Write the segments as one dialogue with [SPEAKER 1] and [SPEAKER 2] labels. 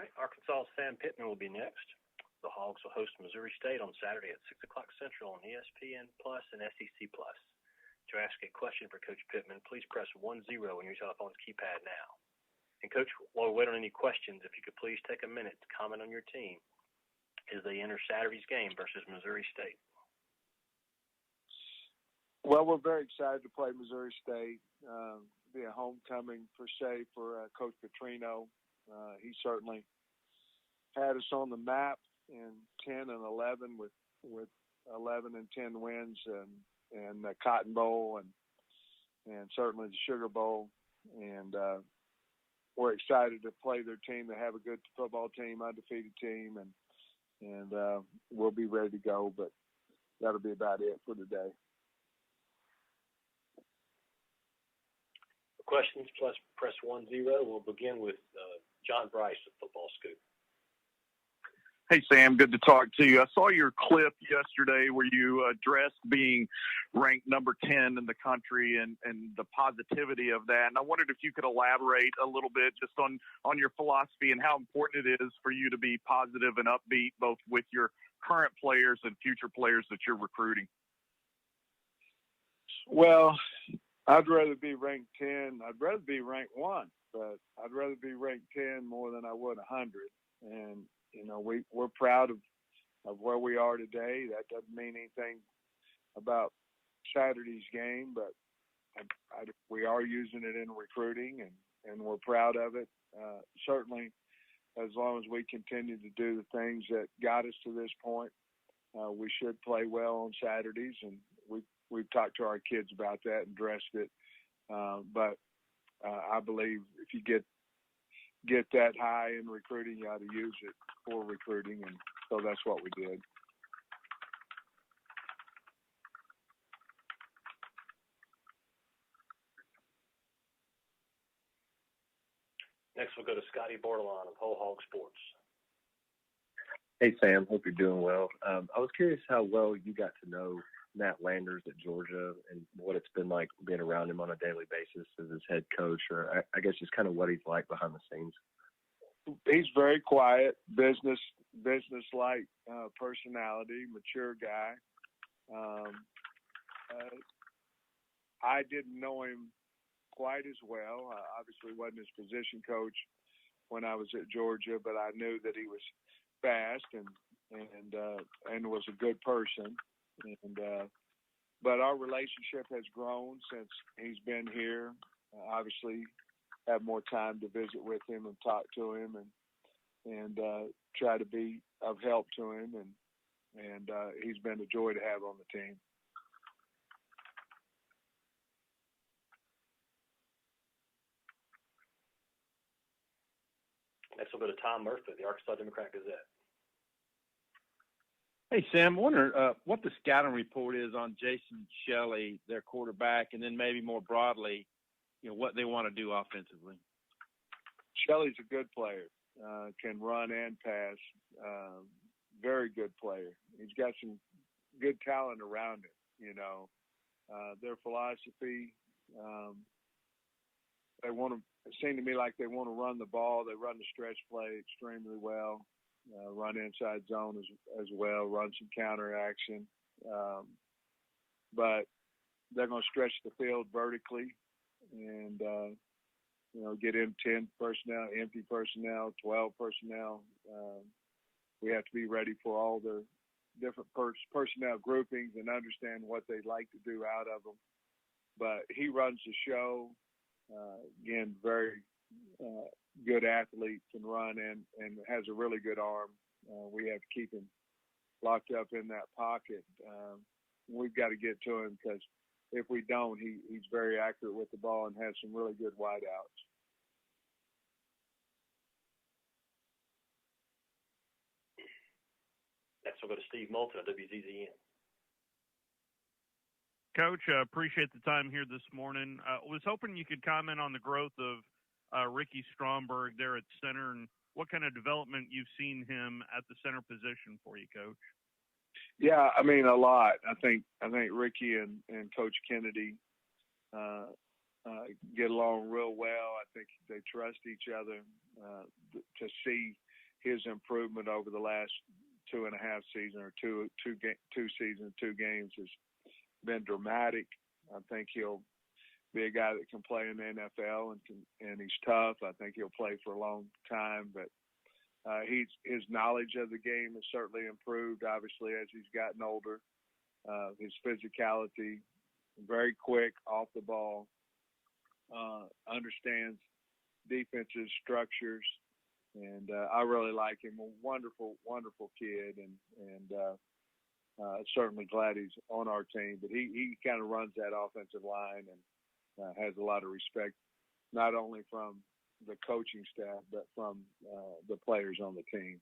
[SPEAKER 1] right, Arkansas' Sam Pittman will be next. The Hogs will host Missouri State on Saturday at 6 o'clock Central on ESPN Plus and SEC Plus. To ask a question for Coach Pittman, please press 10 on your telephone's keypad now. And, Coach, while we wait on any questions, if you could please take a minute to comment on your team as they enter Saturday's game versus Missouri State.
[SPEAKER 2] Well, we're very excited to play Missouri State. Be a homecoming for Coach Petrino. He certainly had us on the map in 10 and 11 with 11 and 10 wins and the Cotton Bowl and certainly the Sugar Bowl. And we're excited to play their team. They have a good football team, undefeated team, and we'll be ready to go. But that'll be about it for today.
[SPEAKER 1] Questions, plus press 10. We'll begin with John Bryce of Football Scoop.
[SPEAKER 3] Hey, Sam, good to talk to you. I saw your clip yesterday where you addressed being ranked number 10 in the country and the positivity of that. And I wondered if you could elaborate a little bit just on your philosophy and how important it is for you to be positive and upbeat, both with your current players and future players that you're recruiting.
[SPEAKER 2] Well, I'd rather be ranked 10. I'd rather be ranked 1, but I'd rather be ranked 10 more than I would 100. And, you know, we're proud of where we are today. That doesn't mean anything about Saturday's game, but we are using it in recruiting, and we're proud of it. Certainly, as long as we continue to do the things that got us to this point, we should play well on Saturdays, and we've talked to our kids about that and addressed it. But I believe if you get that high in recruiting, you ought to use it for recruiting, and so that's what we did.
[SPEAKER 1] Next, we'll go to Scotty Bordelon of Whole Hog Sports.
[SPEAKER 4] Hey, Sam. Hope you're doing well. I was curious how well you got to know Matt Landers at Georgia and what it's been like being around him on a daily basis as his head coach, or I guess just kind of what he's like behind the scenes.
[SPEAKER 2] He's very quiet, business-like personality, mature guy. I didn't know him quite as well. I obviously wasn't his position coach when I was at Georgia, but I knew that he was fast and was a good person. But our relationship has grown since he's been here. Obviously, have more time to visit with him and talk to him and try to be of help to him. And he's been a joy to have on the team.
[SPEAKER 1] Next, we'll go to Tom Murphy, the Arkansas Democrat-Gazette.
[SPEAKER 5] Hey, Sam, I wonder what the scouting report is on Jason Shelley, their quarterback, and then maybe more broadly, you know, what they want to do offensively.
[SPEAKER 2] Shelley's a good player, can run and pass. Very good player. He's got some good talent around him, you know. Their philosophy, it seemed to me like they want to run the ball. They run the stretch play extremely well. Run inside zone as well, run some counter action. But they're going to stretch the field vertically and, you know, get in 10 personnel, empty personnel, 12 personnel. We have to be ready for all the different personnel groupings and understand what they like to do out of them. But he runs the show. Again, very good athlete, can run and has a really good arm. We have to keep him locked up in that pocket. We've got to get to him because if we don't, he's very accurate with the ball and has some really good wideouts.
[SPEAKER 1] Next, we'll go to Steve Moulton of WZZN.
[SPEAKER 6] Coach, I appreciate the time here this morning. I was hoping you could comment on the growth of Ricky Stromberg there at center and what kind of development you've seen him at the center position for you, Coach.
[SPEAKER 2] Yeah, I mean, a lot. I think Ricky and Coach Kennedy get along real well. I think they trust each other to see his improvement over the last 2.5 seasons or two seasons, 2 games has been dramatic. I think he'll be a guy that can play in the NFL and he's tough. I think he'll play for a long time, but his knowledge of the game has certainly improved, obviously, as he's gotten older. His physicality, very quick off the ball, understands defensive structures, and I really like him. A wonderful, wonderful kid, and certainly glad he's on our team. But he kind of runs that offensive line and has a lot of respect, not only from the coaching staff, but from the players on the team.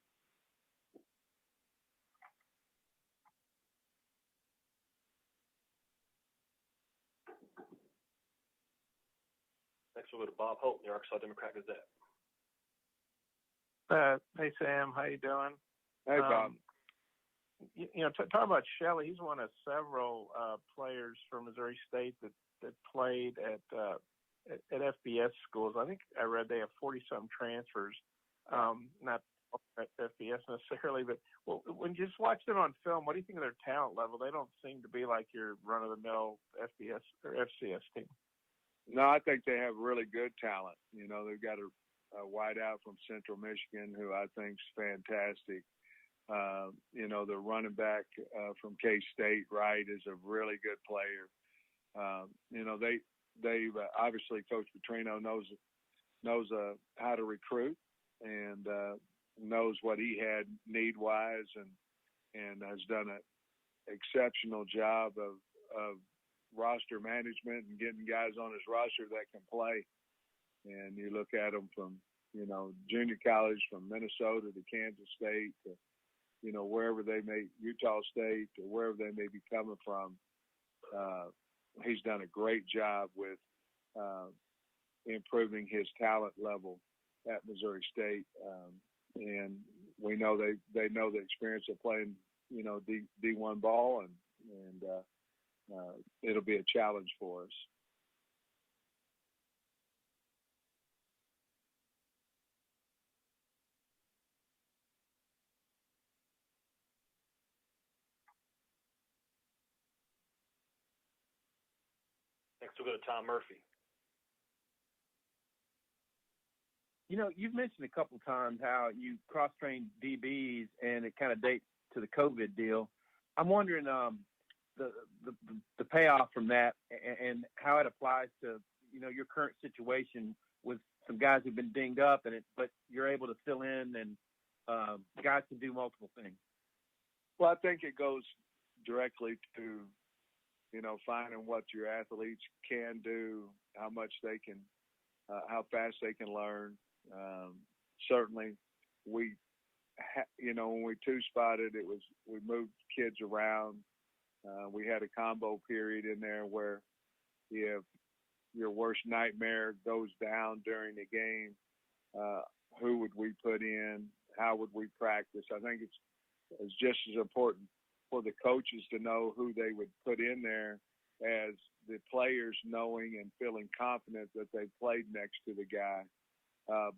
[SPEAKER 1] Next, we'll go to Bob Holt, the Arkansas Democrat Gazette.
[SPEAKER 7] Hey, Sam. How you doing?
[SPEAKER 2] Hey, Bob.
[SPEAKER 7] Talk about Shelley. He's one of several players from Missouri State that played at FBS schools. I think I read they have 40-some transfers, not at FBS necessarily, but when you just watch them on film, what do you think of their talent level? They don't seem to be like your run-of-the-mill FBS or FCS team.
[SPEAKER 2] No, I think they have really good talent. They've got a wideout from Central Michigan who I think is fantastic. The running back from K-State, Wright, is a really good player. They've obviously Coach Petrino knows how to recruit and knows what he had need-wise and has done an exceptional job of roster management and getting guys on his roster that can play. And you look at them from, junior college, from Minnesota to Kansas State to, wherever they may, Utah State or wherever they may be coming from. He's done a great job with improving his talent level at Missouri State. And we know they know the experience of playing, D1 ball, and it'll be a challenge for us.
[SPEAKER 1] Next, we'll go to Tom Murphy.
[SPEAKER 5] You've mentioned a couple of times how you cross-train DBs, and it kind of dates to the COVID deal. I'm wondering the payoff from that and how it applies to your current situation with some guys who've been dinged up, but you're able to fill in, and guys can do multiple things.
[SPEAKER 2] Well, I think it goes directly to finding what your athletes can do, how much they can, how fast they can learn. Certainly, when we two-spotted, we moved kids around. We had a combo period in there where if your worst nightmare goes down during the game, who would we put in? How would we practice? I think it's just as important for the coaches to know who they would put in there as the players knowing and feeling confident that they played next to the guy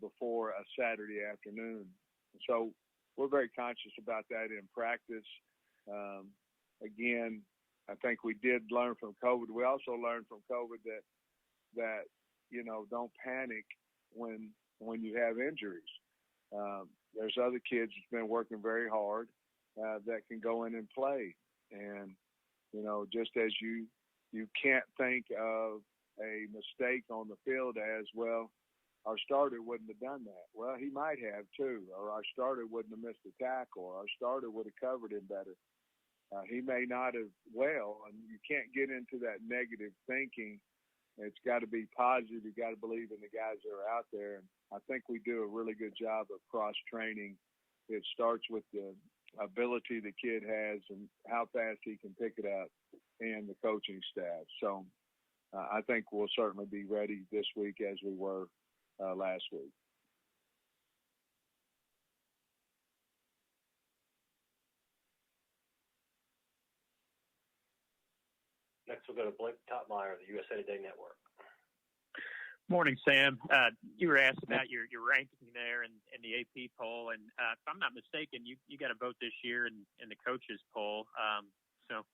[SPEAKER 2] before a Saturday afternoon. So we're very conscious about that in practice. Again, I think we did learn from COVID. We also learned from COVID that don't panic when you have injuries. There's other kids that's been working very hard that can go in and play. And, just as you can't think of a mistake on the field as, well, our starter wouldn't have done that. Well, he might have too, or our starter wouldn't have missed a tackle, or our starter would have covered him better. He may not have, and you can't get into that negative thinking. It's got to be positive. You got to believe in the guys that are out there. And I think we do a really good job of cross-training. It starts with the ability the kid has and how fast he can pick it up, and the coaching staff. So I think we'll certainly be ready this week as we were last week.
[SPEAKER 1] Next, we'll go to Blake Topmeyer of the USA Today Network.
[SPEAKER 8] Morning, Sam. You were asked about your ranking there in the AP poll, and if I'm not mistaken, you got a vote this year in the coaches poll. So,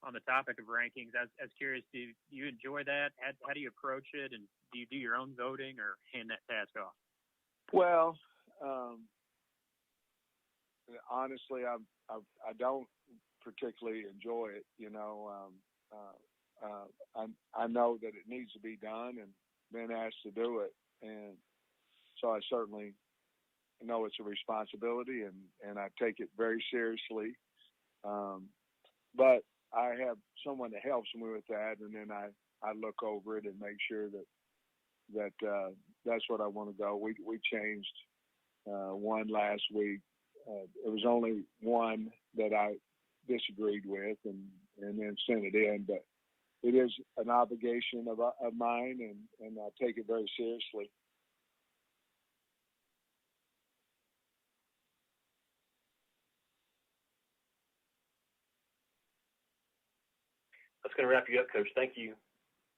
[SPEAKER 8] on the topic of rankings, I was curious, do you enjoy that? How do you approach it, and do you do your own voting or hand that task off?
[SPEAKER 2] Well, honestly, I don't particularly enjoy it. I know that it needs to be done and been asked to do it, and so I certainly know it's a responsibility, and I take it very seriously. But I have someone that helps me with that, and then I look over it and make sure that that's what I want to go. We changed one last week. It was only one that I disagreed with, and then sent it in. But it is an obligation of mine, and I take it very seriously.
[SPEAKER 1] That's going to wrap you up, Coach. Thank you.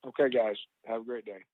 [SPEAKER 2] Okay, guys. Have a great day.